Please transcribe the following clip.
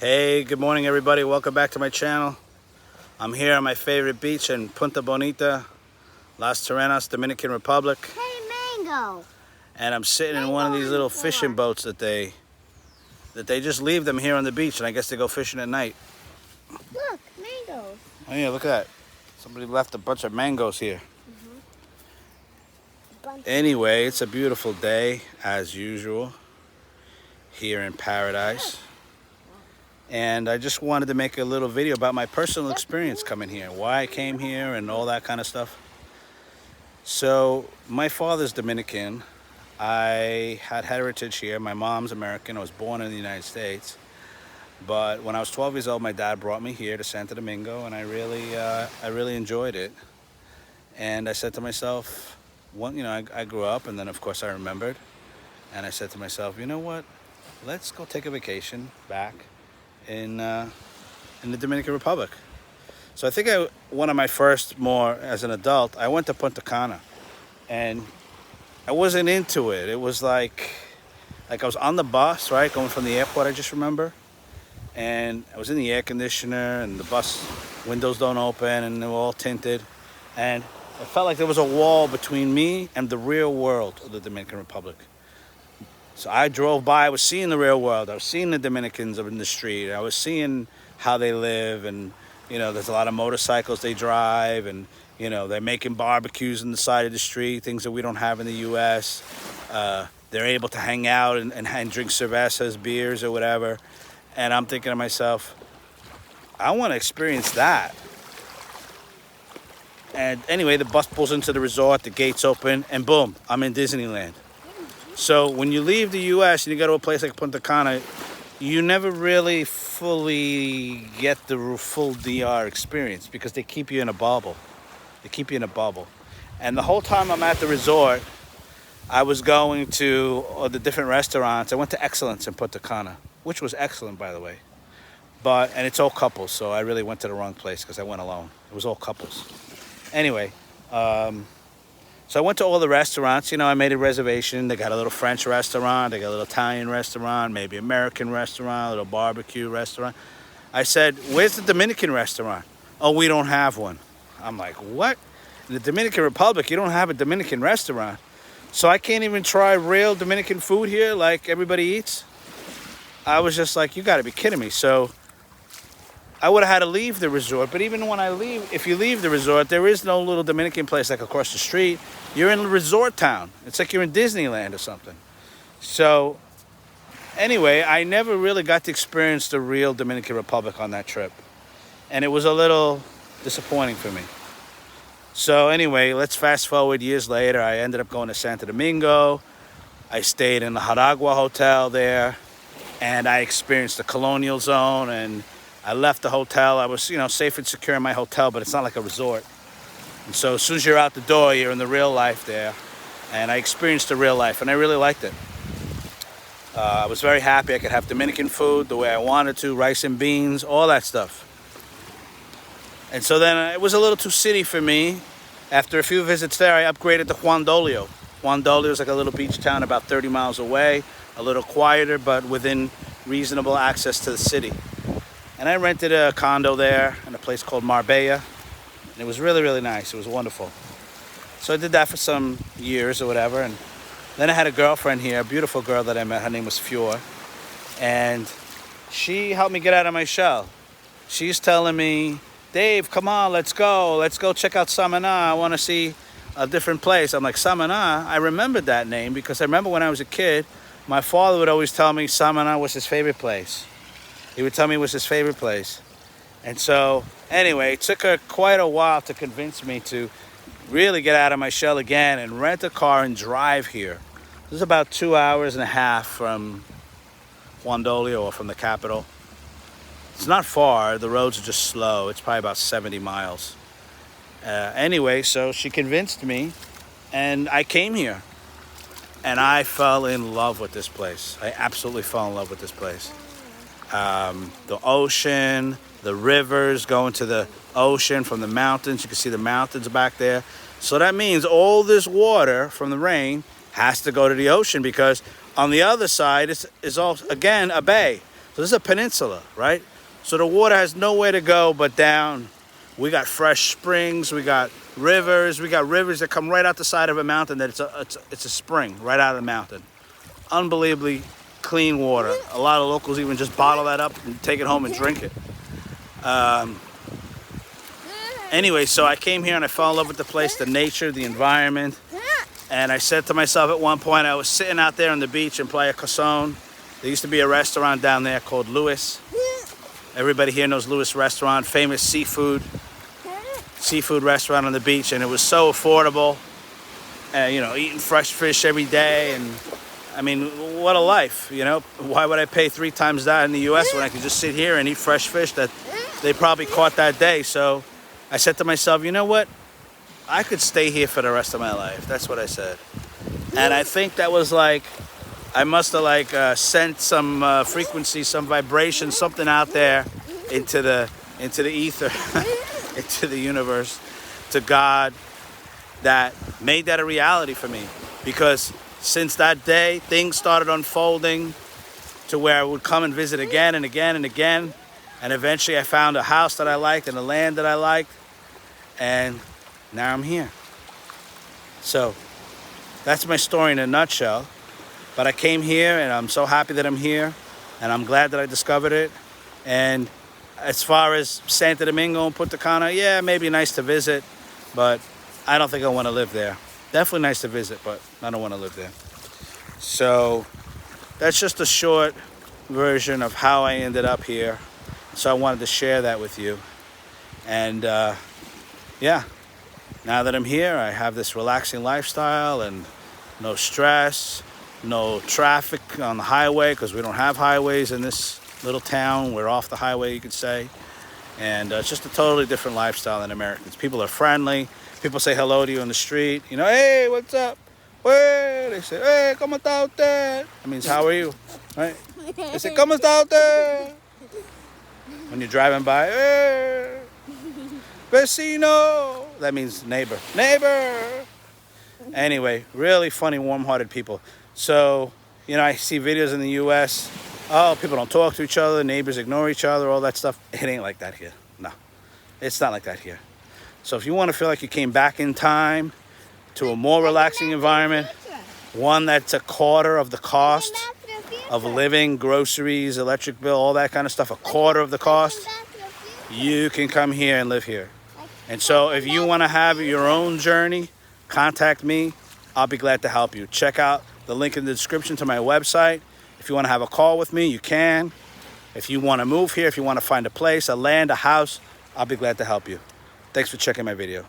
Hey, good morning everybody. Welcome back to my channel. I'm here on my favorite beach in Punta Bonita, Las Terrenas, Dominican Republic. Hey, mango. And I'm sitting in one of these little fishing boats that they just leave them here on the beach, and I guess they go fishing at night. Look, mangoes. Oh yeah, look at that. Somebody left a bunch of mangoes here. Anyway, it's a beautiful day as usual here in paradise. And I just wanted to make a little video about my personal experience coming here, why I came here and all that kind of stuff. So my father's Dominican. I had heritage here. My mom's American. I was born in the United States. But when I was 12 years old, my dad brought me here to Santo Domingo, and I really enjoyed it. And I said to myself, I grew up, and then of course I remembered. And I said to myself, you know what? Let's go take a vacation back in the Dominican Republic. So I think one of my first, more as an adult, I went to Punta Cana, and I wasn't into it. It was like I was on the bus, right, going from the airport, I just remember, and I was in the air conditioner, and the bus windows don't open, and they were all tinted, and it felt like there was a wall between me and the real world of the Dominican Republic. So I drove by, I was seeing the real world. I was seeing the Dominicans in the street. I was seeing how they live, and, there's a lot of motorcycles they drive, and, they're making barbecues on the side of the street, things that we don't have in the U.S. They're able to hang out and drink cervezas, beers, or whatever. And I'm thinking to myself, I want to experience that. And anyway, the bus pulls into the resort, the gates open, and boom, I'm in Disneyland. So when you leave the U.S. and you go to a place like Punta Cana, you never really fully get the full DR experience because they keep you in a bubble. And the whole time I'm at the resort, I was going to the different restaurants. I went to Excellence in Punta Cana, which was excellent, by the way. And it's all couples, so I really went to the wrong place because I went alone. It was all couples. Anyway, so I went to all the restaurants. I made a reservation. They got a little French restaurant. They got a little Italian restaurant, maybe American restaurant, a little barbecue restaurant. I said, where's the Dominican restaurant? Oh, we don't have one. I'm like, what? In the Dominican Republic, you don't have a Dominican restaurant? So I can't even try real Dominican food here like everybody eats? I was just like, you got to be kidding me. So I would have had to leave the resort. But even when I leave, if you leave the resort, there is no little Dominican place like across the street. You're in a resort town. It's like you're in Disneyland or something. So anyway, I never really got to experience the real Dominican Republic on that trip. And it was a little disappointing for me. So anyway, let's fast forward years later. I ended up going to Santo Domingo. I stayed in the Jaragua Hotel there. And I experienced the colonial zone, and I left the hotel. I was, safe and secure in my hotel, but it's not like a resort. And so as soon as you're out the door, you're in the real life there. And I experienced the real life, and I really liked it. I was very happy I could have Dominican food the way I wanted to, rice and beans, all that stuff. And so then it was a little too city for me. After a few visits there, I upgraded to Juan Dolio. Juan Dolio is like a little beach town about 30 miles away, a little quieter, but within reasonable access to the city. And I rented a condo there in a place called Marbella. And it was really, really nice. It was wonderful. So I did that for some years or whatever. And then I had a girlfriend here, a beautiful girl that I met. Her name was Fior. And she helped me get out of my shell. She's telling me, Dave, come on, let's go. Let's go check out Samaná. I want to see a different place. I'm like, Samaná? I remembered that name because I remember when I was a kid, my father would always tell me Samaná was his favorite place. He would tell me it was his favorite place. And so, anyway, it took her quite a while to convince me to really get out of my shell again and rent a car and drive here. This is about 2 hours and a half from Juan Dolio, or from the capital. It's not far. The roads are just slow. It's probably about 70 miles. Anyway, so she convinced me, and I came here. And I fell in love with this place. I absolutely fell in love with this place. The ocean, the rivers going to the ocean from the mountains. You can see the mountains back there. So that means all this water from the rain has to go to the ocean, because on the other side is all, again, a bay. So this is a peninsula, right? So the water has nowhere to go but down. We got fresh springs, we got rivers that come right out the side of a mountain. That it's a spring right out of the mountain. Unbelievably clean water. A lot of locals even just bottle that up and take it home and drink it. Anyway, so I came here and I fell in love with the place, the nature, the environment. And I said to myself at one point, I was sitting out there on the beach in Playa Cazón. There used to be a restaurant down there called Louis. Everybody here knows Louis Restaurant, famous seafood restaurant on the beach, and it was so affordable. Eating fresh fish every day, and I mean, what a life, Why would I pay 3 times that in the U.S. when I could just sit here and eat fresh fish that they probably caught that day? So I said to myself, you know what? I could stay here for the rest of my life. That's what I said. And I think that was like, I must have sent some frequency, some vibration, something out there into the ether, into the universe, to God, that made that a reality for me. Because since that day, things started unfolding to where I would come and visit again and again and again. And eventually I found a house that I liked and a land that I liked. And now I'm here. So that's my story in a nutshell. But I came here and I'm so happy that I'm here. And I'm glad that I discovered it. And as far as Santo Domingo and Punta Cana, yeah, maybe nice to visit. But I don't think I want to live there. Definitely nice to visit, but I don't want to live there. So that's just a short version of how I ended up here. So I wanted to share that with you. And yeah, now that I'm here, I have this relaxing lifestyle and no stress, no traffic on the highway, because we don't have highways in this little town. We're off the highway, you could say. And it's just a totally different lifestyle than Americans. People are friendly. People say hello to you on the street. Hey, what's up? Hey, they say, hey, ¿cómo está usted? That means, how are you? Right? They say, ¿cómo está usted? When you're driving by, hey, vecino. That means neighbor. Neighbor. Anyway, really funny, warm-hearted people. So, I see videos in the U.S. Oh, people don't talk to each other. Neighbors ignore each other, all that stuff. It ain't like that here. No, it's not like that here. So if you want to feel like you came back in time to a more relaxing environment, one that's a quarter of the cost of living, groceries, electric bill, all that kind of stuff, a quarter of the cost, you can come here and live here. And so if you want to have your own journey, contact me. I'll be glad to help you. Check out the link in the description to my website. If you want to have a call with me, you can. If you want to move here, if you want to find a place, a land, a house, I'll be glad to help you. Thanks for checking my video.